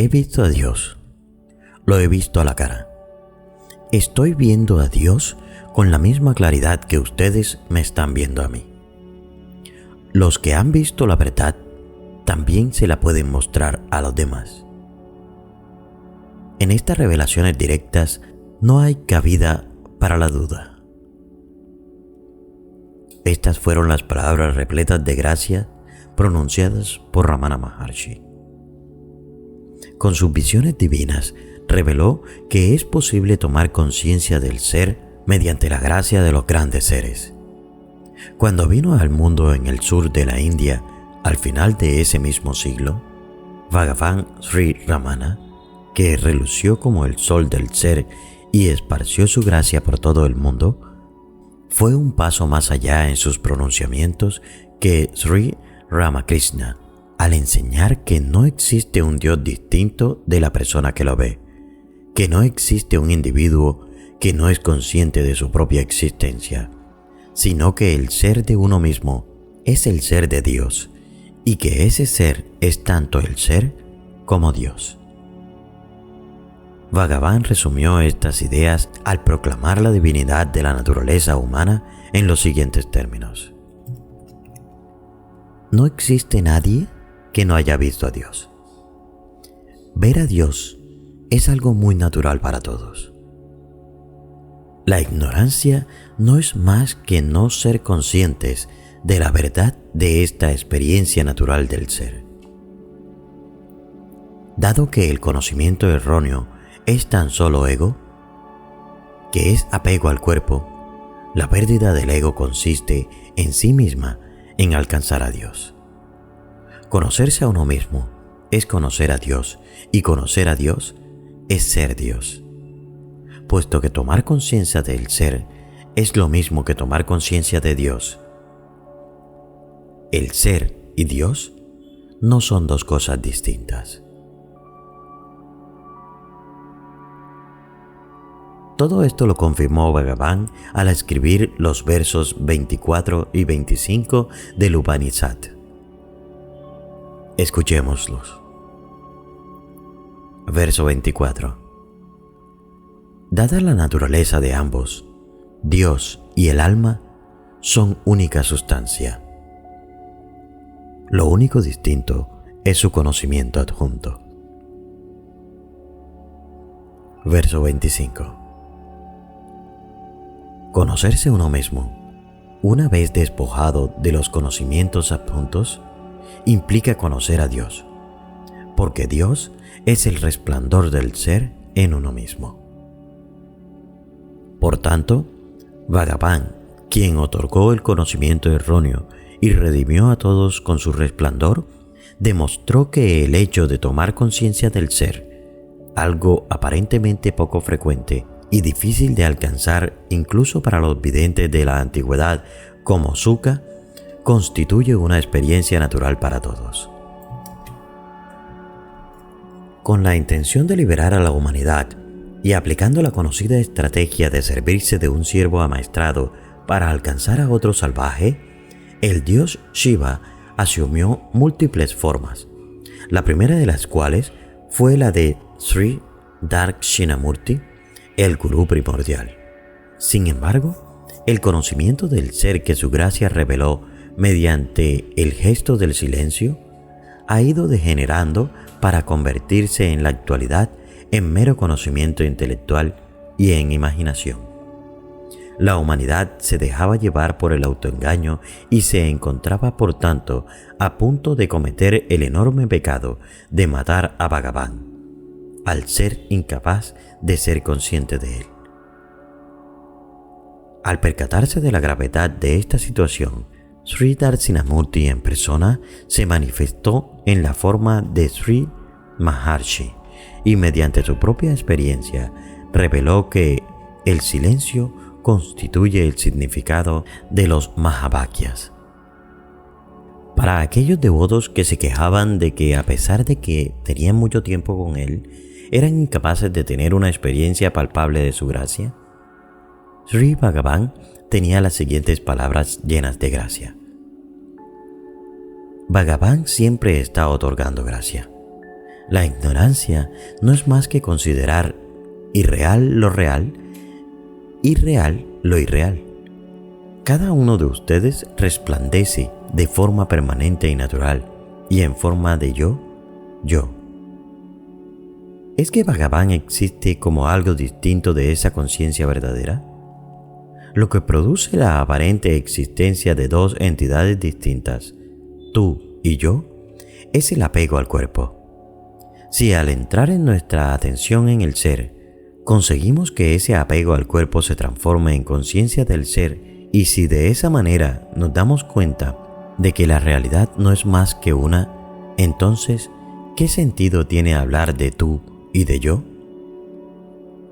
He visto a Dios, lo he visto a la cara. Estoy viendo a Dios con la misma claridad que ustedes me están viendo a mí. Los que han visto la verdad también se la pueden mostrar a los demás. En estas revelaciones directas no hay cabida para la duda. Estas fueron las palabras repletas de gracia pronunciadas por Ramana Maharshi. Con sus visiones divinas reveló que es posible tomar conciencia del ser mediante la gracia de los grandes seres. Cuando vino al mundo en el sur de la India, al final de ese mismo siglo, Bhagavan Sri Ramana, que relució como el sol del ser y esparció su gracia por todo el mundo, fue un paso más allá en sus pronunciamientos que Sri Ramakrishna, al enseñar que no existe un Dios distinto de la persona que lo ve, que no existe un individuo que no es consciente de su propia existencia, sino que el ser de uno mismo es el ser de Dios, y que ese ser es tanto el ser como Dios. Bhagavan resumió estas ideas al proclamar la divinidad de la naturaleza humana en los siguientes términos. No existe nadie que no haya visto a Dios. Ver a Dios es algo muy natural para todos. La ignorancia no es más que no ser conscientes de la verdad de esta experiencia natural del ser. Dado que el conocimiento erróneo es tan solo ego, que es apego al cuerpo, la pérdida del ego consiste en sí misma en alcanzar a Dios. Conocerse a uno mismo es conocer a Dios, y conocer a Dios es ser Dios. Puesto que tomar conciencia del ser es lo mismo que tomar conciencia de Dios. El ser y Dios no son dos cosas distintas. Todo esto lo confirmó Bhagavan al escribir los versos 24 y 25 del Upanishad. Escuchémoslos. Verso 24. Dada la naturaleza de ambos, Dios y el alma son única sustancia. Lo único distinto es su conocimiento adjunto. Verso 25. Conocerse uno mismo, una vez despojado de los conocimientos adjuntos, implica conocer a Dios, porque Dios es el resplandor del ser en uno mismo. Por tanto, Bhagavan, quien otorgó el conocimiento erróneo y redimió a todos con su resplandor, demostró que el hecho de tomar conciencia del ser, algo aparentemente poco frecuente y difícil de alcanzar incluso para los videntes de la antigüedad como Suka, constituye una experiencia natural para todos. Con la intención de liberar a la humanidad y aplicando la conocida estrategia de servirse de un siervo amaestrado para alcanzar a otro salvaje, el dios Shiva asumió múltiples formas, la primera de las cuales fue la de Sri Dakshinamurti, el gurú primordial. Sin embargo, el conocimiento del ser que su gracia reveló mediante el gesto del silencio ha ido degenerando para convertirse en la actualidad en mero conocimiento intelectual y en imaginación. La humanidad se dejaba llevar por el autoengaño y se encontraba, por tanto, a punto de cometer el enorme pecado de matar a Bhagavan, al ser incapaz de ser consciente de él. Al percatarse de la gravedad de esta situación, Sri Dakshinamurti en persona se manifestó en la forma de Sri Maharshi y mediante su propia experiencia reveló que el silencio constituye el significado de los Mahavakyas. Para aquellos devotos que se quejaban de que a pesar de que tenían mucho tiempo con él, eran incapaces de tener una experiencia palpable de su gracia, Sri Bhagavan tenía las siguientes palabras llenas de gracia. Bhagavan siempre está otorgando gracia. La ignorancia no es más que considerar irreal lo real, irreal lo irreal. Cada uno de ustedes resplandece de forma permanente y natural y en forma de yo. ¿Es que Bhagavan existe como algo distinto de esa conciencia verdadera? Lo que produce la aparente existencia de dos entidades distintas, tú y yo, es el apego al cuerpo. Si al entrar en nuestra atención en el ser, conseguimos que ese apego al cuerpo se transforme en conciencia del ser, y si de esa manera nos damos cuenta de que la realidad no es más que una, entonces, ¿qué sentido tiene hablar de tú y de yo?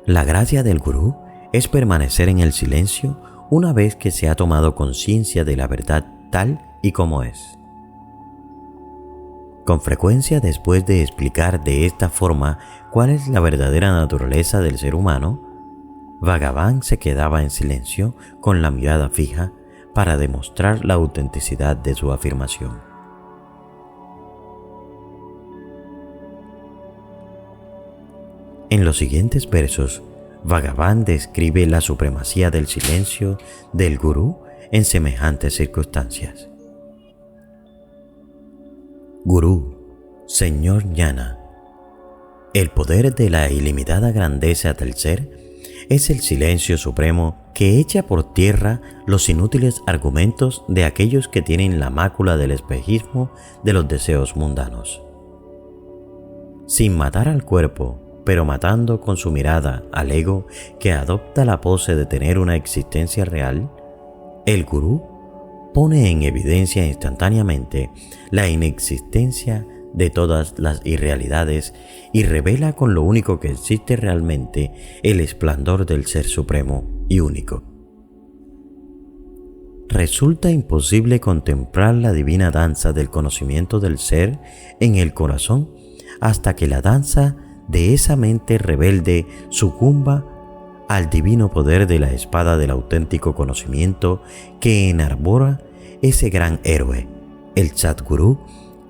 La gracia del gurú es permanecer en el silencio una vez que se ha tomado conciencia de la verdad tal y como es. Con frecuencia, después de explicar de esta forma cuál es la verdadera naturaleza del ser humano, Bhagavan se quedaba en silencio con la mirada fija para demostrar la autenticidad de su afirmación. En los siguientes versos, Bhagavan describe la supremacía del silencio del gurú en semejantes circunstancias. Gurú, Señor Jnana, el poder de la ilimitada grandeza del ser es el silencio supremo que echa por tierra los inútiles argumentos de aquellos que tienen la mácula del espejismo de los deseos mundanos. Sin matar al cuerpo, pero matando con su mirada al ego que adopta la pose de tener una existencia real, el gurú pone en evidencia instantáneamente la inexistencia de todas las irrealidades y revela con lo único que existe realmente el esplendor del Ser Supremo y único. Resulta imposible contemplar la divina danza del conocimiento del Ser en el corazón hasta que la danza de esa mente rebelde sucumba al divino poder de la espada del auténtico conocimiento que enarbora ese gran héroe, el Sadgurú,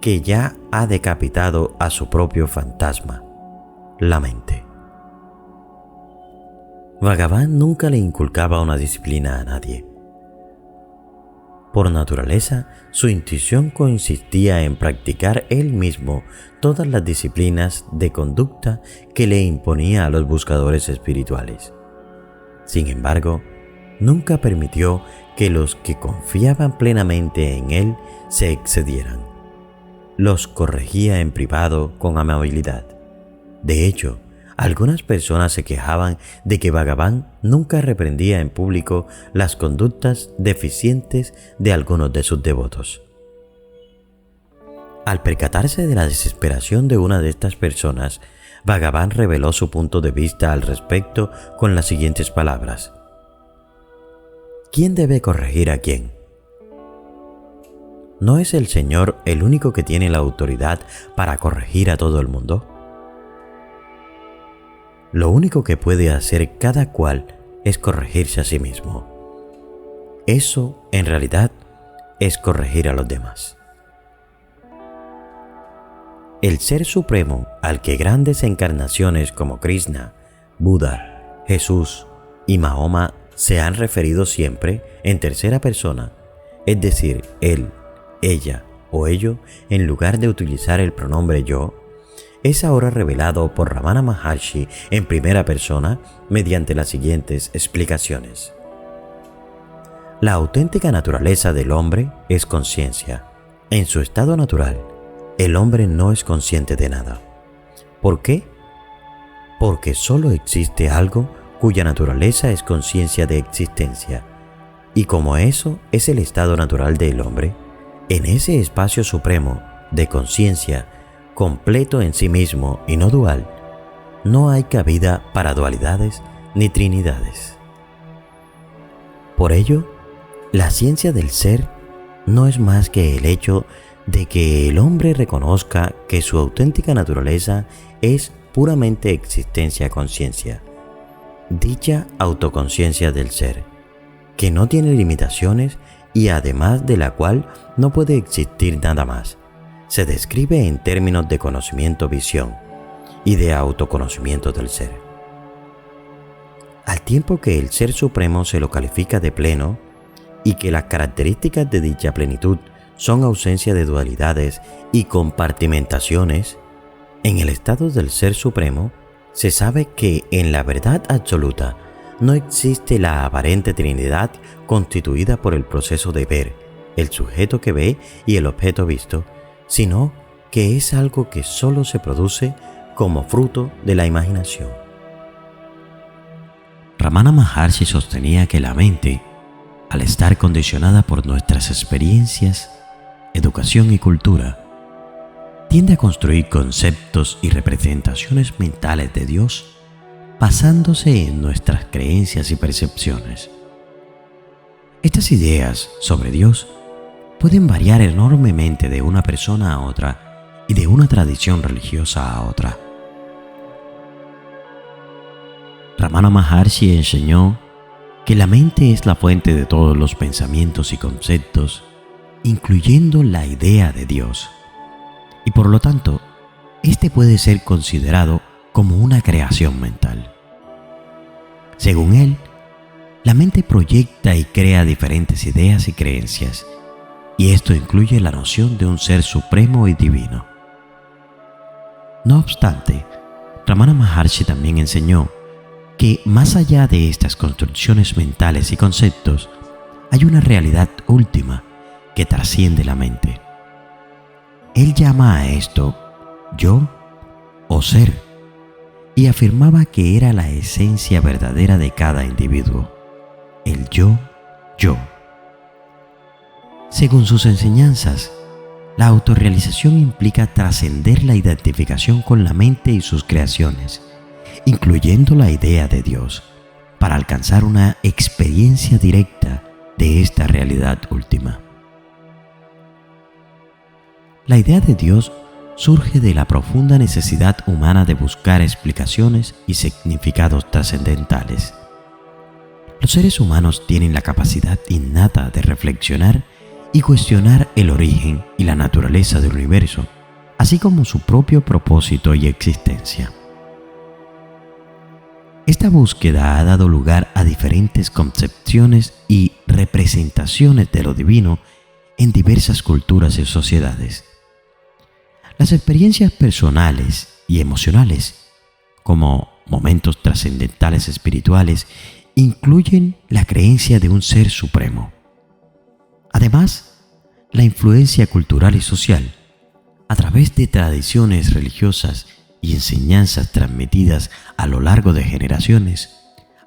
que ya ha decapitado a su propio fantasma, la mente. Bhagavan nunca le inculcaba una disciplina a nadie. Por naturaleza, su intuición consistía en practicar él mismo todas las disciplinas de conducta que le imponía a los buscadores espirituales. Sin embargo, nunca permitió que los que confiaban plenamente en él se excedieran. Los corregía en privado con amabilidad. De hecho, algunas personas se quejaban de que Bhagavan nunca reprendía en público las conductas deficientes de algunos de sus devotos. Al percatarse de la desesperación de una de estas personas, Bhagavan reveló su punto de vista al respecto con las siguientes palabras: ¿quién debe corregir a quién? ¿No es el Señor el único que tiene la autoridad para corregir a todo el mundo? Lo único que puede hacer cada cual es corregirse a sí mismo. Eso, en realidad, es corregir a los demás. El Ser Supremo al que grandes encarnaciones como Krishna, Buda, Jesús y Mahoma se han referido siempre en tercera persona, es decir, él, ella o ello, en lugar de utilizar el pronombre yo, es ahora revelado por Ramana Maharshi en primera persona mediante las siguientes explicaciones. La auténtica naturaleza del hombre es conciencia. En su estado natural, el hombre no es consciente de nada. ¿Por qué? Porque solo existe algo cuya naturaleza es conciencia de existencia. Y como eso es el estado natural del hombre, en ese espacio supremo de conciencia, completo en sí mismo y no dual, no hay cabida para dualidades ni trinidades. Por ello, la ciencia del ser no es más que el hecho de que el hombre reconozca que su auténtica naturaleza es puramente existencia-conciencia, dicha autoconciencia del ser, que no tiene limitaciones y además de la cual no puede existir nada más, se describe en términos de conocimiento-visión y de autoconocimiento del ser. Al tiempo que el Ser Supremo se lo califica de pleno y que las características de dicha plenitud son ausencia de dualidades y compartimentaciones, en el estado del Ser Supremo se sabe que en la verdad absoluta no existe la aparente Trinidad constituida por el proceso de ver, el sujeto que ve y el objeto visto, sino que es algo que solo se produce como fruto de la imaginación. Ramana Maharshi sostenía que la mente, al estar condicionada por nuestras experiencias, educación y cultura, tiende a construir conceptos y representaciones mentales de Dios basándose en nuestras creencias y percepciones. Estas ideas sobre Dios pueden variar enormemente de una persona a otra y de una tradición religiosa a otra. Ramana Maharshi enseñó que la mente es la fuente de todos los pensamientos y conceptos, incluyendo la idea de Dios, y por lo tanto, este puede ser considerado como una creación mental. Según él, la mente proyecta y crea diferentes ideas y creencias, y esto incluye la noción de un ser supremo y divino. No obstante, Ramana Maharshi también enseñó que más allá de estas construcciones mentales y conceptos, hay una realidad última que trasciende la mente. Él llama a esto yo o ser, y afirmaba que era la esencia verdadera de cada individuo, el yo. Según sus enseñanzas, la autorrealización implica trascender la identificación con la mente y sus creaciones, incluyendo la idea de Dios, para alcanzar una experiencia directa de esta realidad última. La idea de Dios surge de la profunda necesidad humana de buscar explicaciones y significados trascendentales. Los seres humanos tienen la capacidad innata de reflexionar y cuestionar el origen y la naturaleza del universo, así como su propio propósito y existencia. Esta búsqueda ha dado lugar a diferentes concepciones y representaciones de lo divino en diversas culturas y sociedades. Las experiencias personales y emocionales, como momentos trascendentales espirituales, incluyen la creencia de un ser supremo. Además, la influencia cultural y social, a través de tradiciones religiosas y enseñanzas transmitidas a lo largo de generaciones,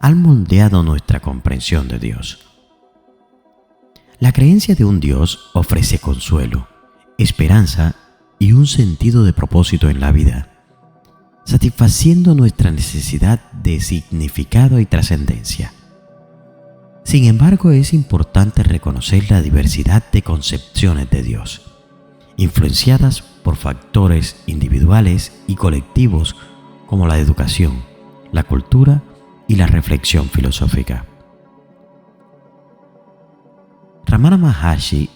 han moldeado nuestra comprensión de Dios. La creencia de un Dios ofrece consuelo, esperanza y un sentido de propósito en la vida, satisfaciendo nuestra necesidad de significado y trascendencia. Sin embargo, es importante reconocer la diversidad de concepciones de Dios, influenciadas por factores individuales y colectivos como la educación, la cultura y la reflexión filosófica. Ramana Maharshi,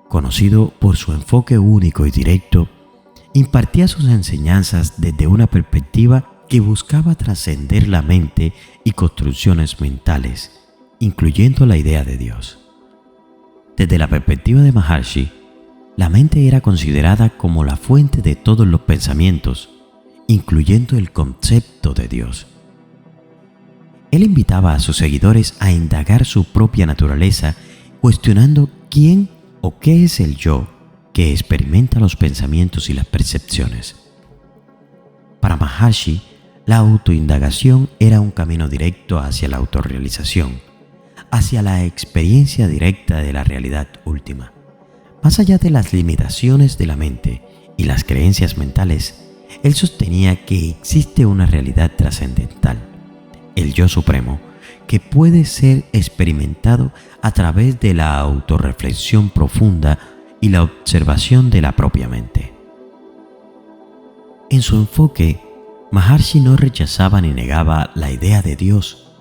conocido por su enfoque único y directo, impartía sus enseñanzas desde una perspectiva que buscaba trascender la mente y construcciones mentales, incluyendo la idea de Dios. Desde la perspectiva de Maharshi, la mente era considerada como la fuente de todos los pensamientos, incluyendo el concepto de Dios. Él invitaba a sus seguidores a indagar su propia naturaleza, cuestionando quién o qué es el yo que experimenta los pensamientos y las percepciones. Para Maharshi, la autoindagación era un camino directo hacia la autorrealización, hacia la experiencia directa de la realidad última. Más allá de las limitaciones de la mente y las creencias mentales, él sostenía que existe una realidad trascendental, el yo supremo, que puede ser experimentado a través de la autorreflexión profunda y la observación de la propia mente. En su enfoque, Maharshi no rechazaba ni negaba la idea de Dios,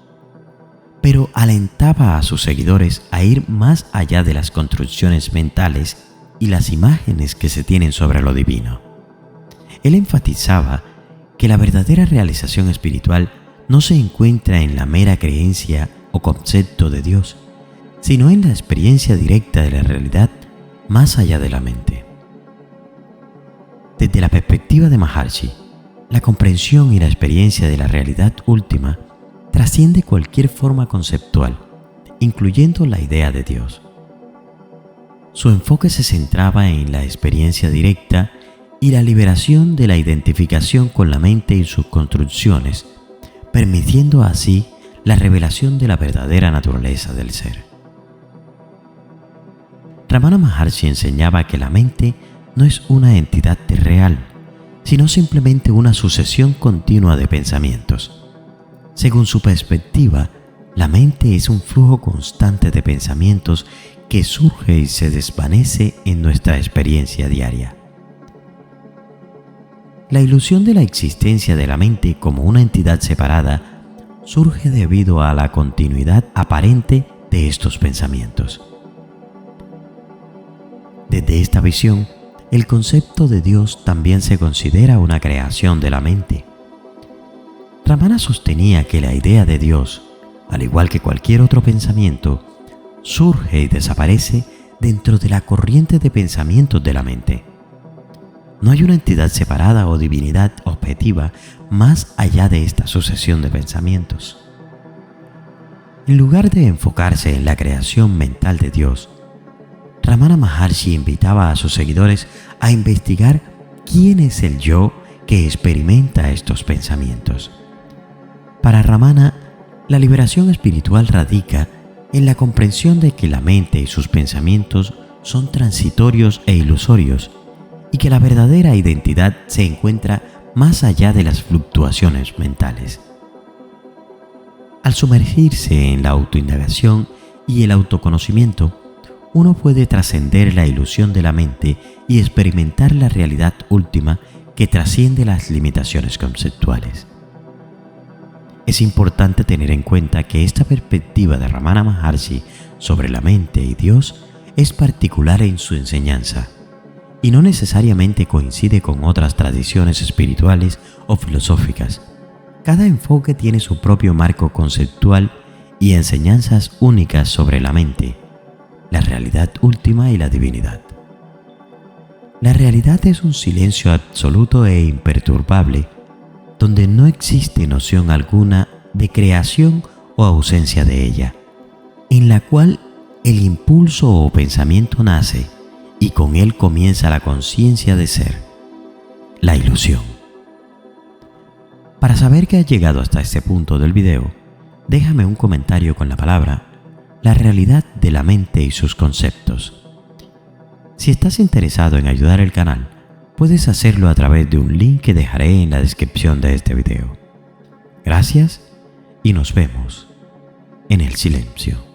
pero alentaba a sus seguidores a ir más allá de las construcciones mentales y las imágenes que se tienen sobre lo divino. Él enfatizaba que la verdadera realización espiritual no se encuentra en la mera creencia o concepto de Dios, sino en la experiencia directa de la realidad más allá de la mente. Desde la perspectiva de Maharishi, la comprensión y la experiencia de la realidad última trasciende cualquier forma conceptual, incluyendo la idea de Dios. Su enfoque se centraba en la experiencia directa y la liberación de la identificación con la mente y sus construcciones, permitiendo así la revelación de la verdadera naturaleza del ser. Ramana Maharshi enseñaba que la mente no es una entidad real, sino simplemente una sucesión continua de pensamientos. Según su perspectiva, la mente es un flujo constante de pensamientos que surge y se desvanece en nuestra experiencia diaria. La ilusión de la existencia de la mente como una entidad separada surge debido a la continuidad aparente de estos pensamientos. Desde esta visión, el concepto de Dios también se considera una creación de la mente. Ramana sostenía que la idea de Dios, al igual que cualquier otro pensamiento, surge y desaparece dentro de la corriente de pensamientos de la mente. No hay una entidad separada o divinidad objetiva más allá de esta sucesión de pensamientos. En lugar de enfocarse en la creación mental de Dios, Ramana Maharshi invitaba a sus seguidores a investigar quién es el yo que experimenta estos pensamientos. Para Ramana, la liberación espiritual radica en la comprensión de que la mente y sus pensamientos son transitorios e ilusorios y que la verdadera identidad se encuentra más allá de las fluctuaciones mentales. Al sumergirse en la autoindagación y el autoconocimiento, uno puede trascender la ilusión de la mente y experimentar la realidad última que trasciende las limitaciones conceptuales. Es importante tener en cuenta que esta perspectiva de Ramana Maharshi sobre la mente y Dios es particular en su enseñanza y no necesariamente coincide con otras tradiciones espirituales o filosóficas. Cada enfoque tiene su propio marco conceptual y enseñanzas únicas sobre la mente, la realidad última y la divinidad. La realidad es un silencio absoluto e imperturbable, donde no existe noción alguna de creación o ausencia de ella, en la cual el impulso o pensamiento nace y con él comienza la conciencia de ser, la ilusión. Para saber que has llegado hasta este punto del video, déjame un comentario con la palabra la realidad de la mente y sus conceptos. Si estás interesado en ayudar al canal, puedes hacerlo a través de un link que dejaré en la descripción de este video. Gracias y nos vemos en el silencio.